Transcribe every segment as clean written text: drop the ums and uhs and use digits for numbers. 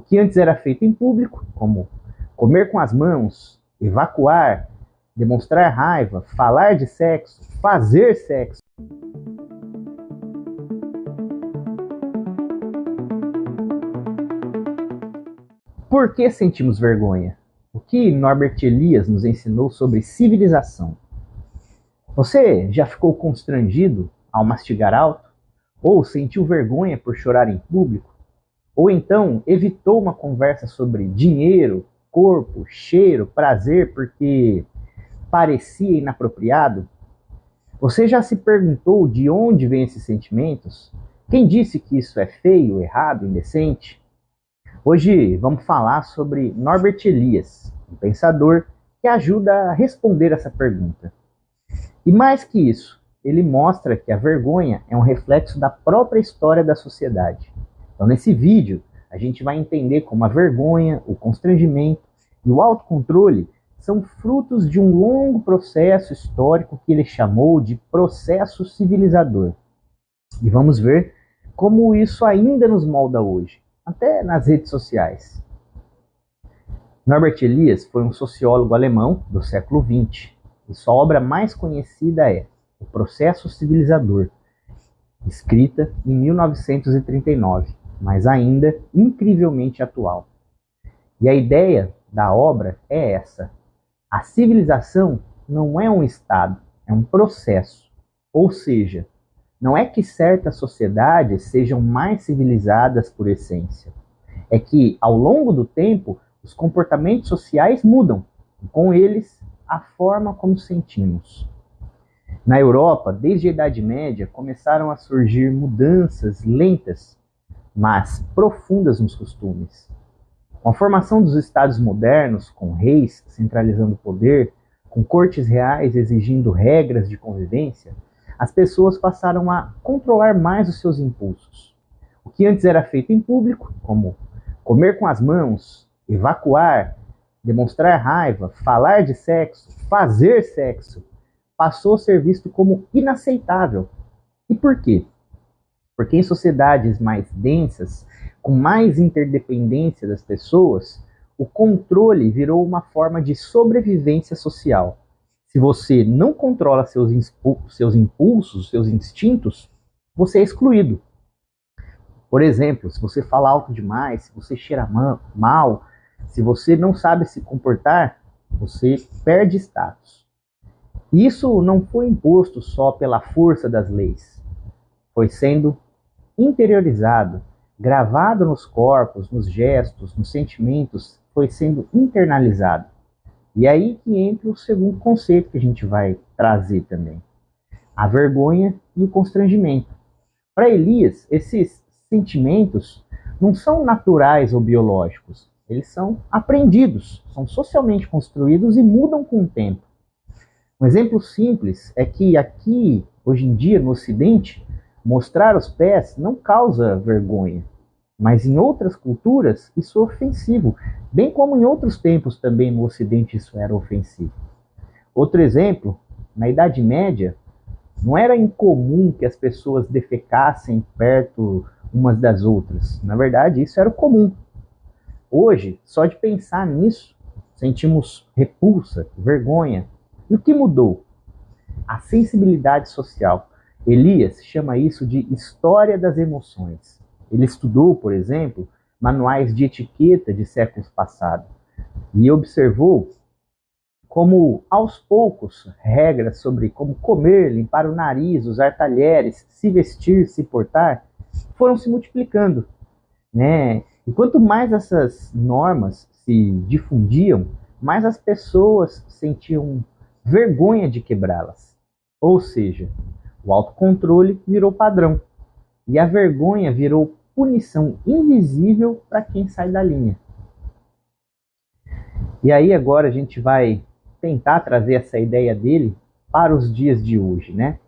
que antes era feito em público, como comer com as mãos, evacuar, demonstrar raiva, falar de sexo, fazer sexo. Por que sentimos vergonha? O que Norbert Elias nos ensinou sobre civilização? Você já ficou constrangido ao mastigar alto? Ou sentiu vergonha por chorar em público? Ou então evitou uma conversa sobre dinheiro, corpo, cheiro, prazer porque parecia inapropriado? Você já se perguntou de onde vêm esses sentimentos? Quem disse que isso é feio, errado, indecente? Hoje vamos falar sobre Norbert Elias, um pensador que ajuda a responder essa pergunta. E mais que isso, ele mostra que a vergonha é um reflexo da própria história da sociedade. Então, nesse vídeo, a gente vai entender como a vergonha, o constrangimento e o autocontrole são frutos de um longo processo histórico que ele chamou de processo civilizador. E vamos ver como isso ainda nos molda hoje, até nas redes sociais. Norbert Elias foi um sociólogo alemão do século XX, e sua obra mais conhecida é O Processo Civilizador, escrita em 1939, mas ainda incrivelmente atual. E a ideia da obra é essa: a civilização não é um estado, é um processo. Ou seja, não é que certas sociedades sejam mais civilizadas por essência. É que, ao longo do tempo, os comportamentos sociais mudam, e com eles, a forma como sentimos. Na Europa, desde a Idade Média, começaram a surgir mudanças lentas, mas profundas nos costumes. Com a formação dos estados modernos, com reis centralizando o poder, com cortes reais exigindo regras de convivência, as pessoas passaram a controlar mais os seus impulsos. O que antes era feito em público, como comer com as mãos, evacuar, demonstrar raiva, falar de sexo, fazer sexo, passou a ser visto como inaceitável. E por quê? Porque em sociedades mais densas, com mais interdependência das pessoas, o controle virou uma forma de sobrevivência social. Se você não controla seus impulsos, seus instintos, você é excluído. Por exemplo, se você fala alto demais, se você cheira mal, se você não sabe se comportar, você perde status. Isso não foi imposto só pela força das leis. Foi sendo interiorizado, gravado nos corpos, nos gestos, nos sentimentos, foi sendo internalizado. E aí que entra o segundo conceito que a gente vai trazer também: a vergonha e o constrangimento. Para Elias, esses sentimentos não são naturais ou biológicos, eles são aprendidos, são socialmente construídos e mudam com o tempo. Um exemplo simples é que aqui, hoje em dia, no Ocidente, mostrar os pés não causa vergonha, mas em outras culturas isso é ofensivo, bem como em outros tempos também no Ocidente isso era ofensivo. Outro exemplo, na Idade Média, não era incomum que as pessoas defecassem perto umas das outras. Na verdade, isso era o comum. Hoje, só de pensar nisso, sentimos repulsa, vergonha. E o que mudou? A sensibilidade social. Elias chama isso de história das emoções. Ele estudou, por exemplo, manuais de etiqueta de séculos passados e observou como, aos poucos, regras sobre como comer, limpar o nariz, usar talheres, se vestir, se portar, foram se multiplicando, né? E quanto mais essas normas se difundiam, mais as pessoas sentiam vergonha de quebrá-las. Ou seja, o autocontrole virou padrão e a vergonha virou punição invisível para quem sai da linha. E aí agora a gente vai tentar trazer essa ideia dele para os dias de hoje, né?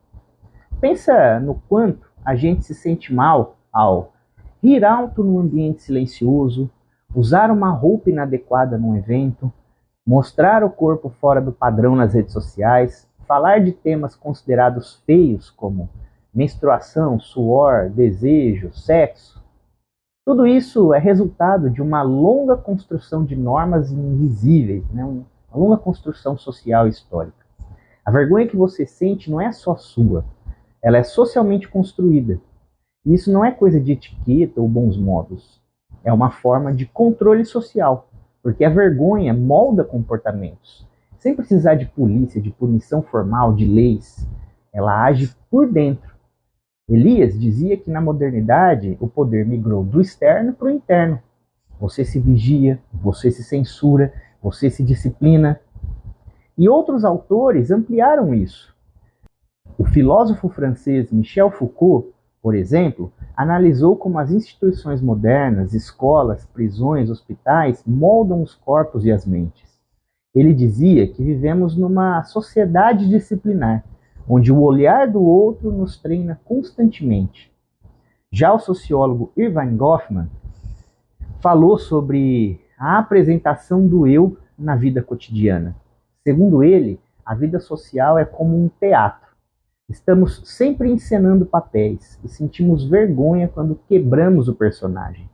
Pensa no quanto a gente se sente mal ao rir alto num ambiente silencioso, usar uma roupa inadequada num evento, mostrar o corpo fora do padrão nas redes sociais, falar de temas considerados feios como menstruação, suor, desejo, sexo. Tudo isso é resultado de uma longa construção de normas invisíveis, né? Uma longa construção social e histórica. A vergonha que você sente não é só sua, ela é socialmente construída. E isso não é coisa de etiqueta ou bons modos. É uma forma de controle social, porque a vergonha molda comportamentos. Sem precisar de polícia, de punição formal, de leis, ela age por dentro. Elias dizia que na modernidade o poder migrou do externo para o interno. Você se vigia, você se censura, você se disciplina. E outros autores ampliaram isso. O filósofo francês Michel Foucault, por exemplo, analisou como as instituições modernas, escolas, prisões, hospitais, moldam os corpos e as mentes. Ele dizia que vivemos numa sociedade disciplinar, onde o olhar do outro nos treina constantemente. Já o sociólogo Irving Goffman falou sobre a apresentação do eu na vida cotidiana. Segundo ele, a vida social é como um teatro. Estamos sempre encenando papéis e sentimos vergonha quando quebramos o personagem.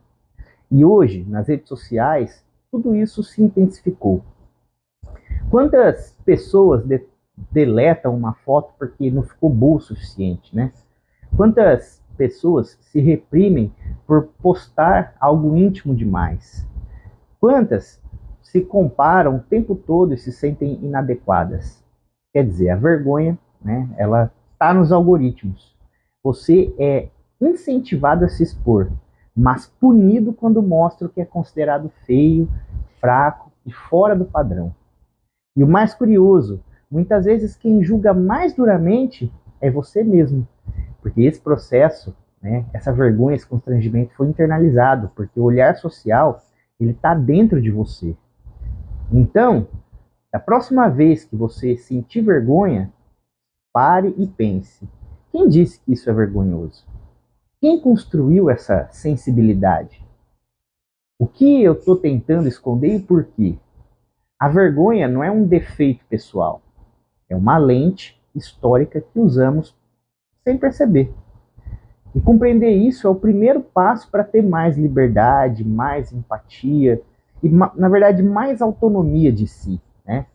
E hoje, nas redes sociais, tudo isso se intensificou. Quantas pessoas deletam uma foto porque não ficou boa o suficiente, né? Quantas pessoas se reprimem por postar algo íntimo demais? Quantas se comparam o tempo todo e se sentem inadequadas? Quer dizer, a vergonha, né, ela está nos algoritmos. Você é incentivado a se expor, mas punido quando mostra o que é considerado feio, fraco e fora do padrão. E o mais curioso, muitas vezes quem julga mais duramente é você mesmo, porque esse processo, né, essa vergonha, esse constrangimento foi internalizado, porque o olhar social, ele está dentro de você. Então, da próxima vez que você sentir vergonha, pare e pense. Quem disse que isso é vergonhoso? Quem construiu essa sensibilidade? O que eu estou tentando esconder e por quê? A vergonha não é um defeito pessoal, é uma lente histórica que usamos sem perceber. E compreender isso é o primeiro passo para ter mais liberdade, mais empatia e, na verdade, mais autonomia de si, né?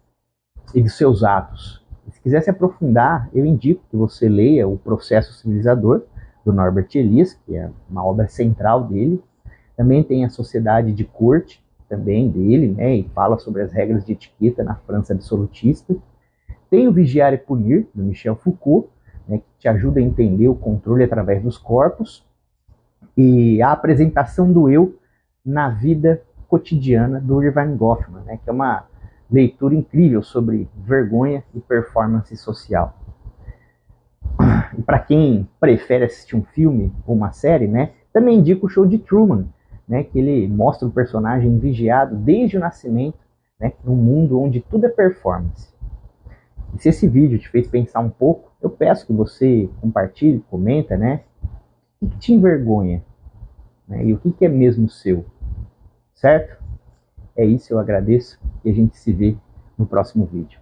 E de seus atos. E se quiser se aprofundar, eu indico que você leia O Processo Civilizador, do Norbert Elias, que é uma obra central dele. Também tem A Sociedade de Corte, também dele, né, e fala sobre as regras de etiqueta na França absolutista. Tem o Vigiar e Punir, do Michel Foucault, né, que te ajuda a entender o controle através dos corpos, e a apresentação do eu na vida cotidiana, do Irving Goffman, né, que é uma leitura incrível sobre vergonha e performance social. E para quem prefere assistir um filme ou uma série, né, também indico o Show de Truman, né, que ele mostra o personagem vigiado desde o nascimento, né, num mundo onde tudo é performance. E se esse vídeo te fez pensar um pouco, eu peço que você compartilhe, comenta, né, o que te envergonha, né, e o que é mesmo seu, certo? É isso, eu agradeço e a gente se vê no próximo vídeo.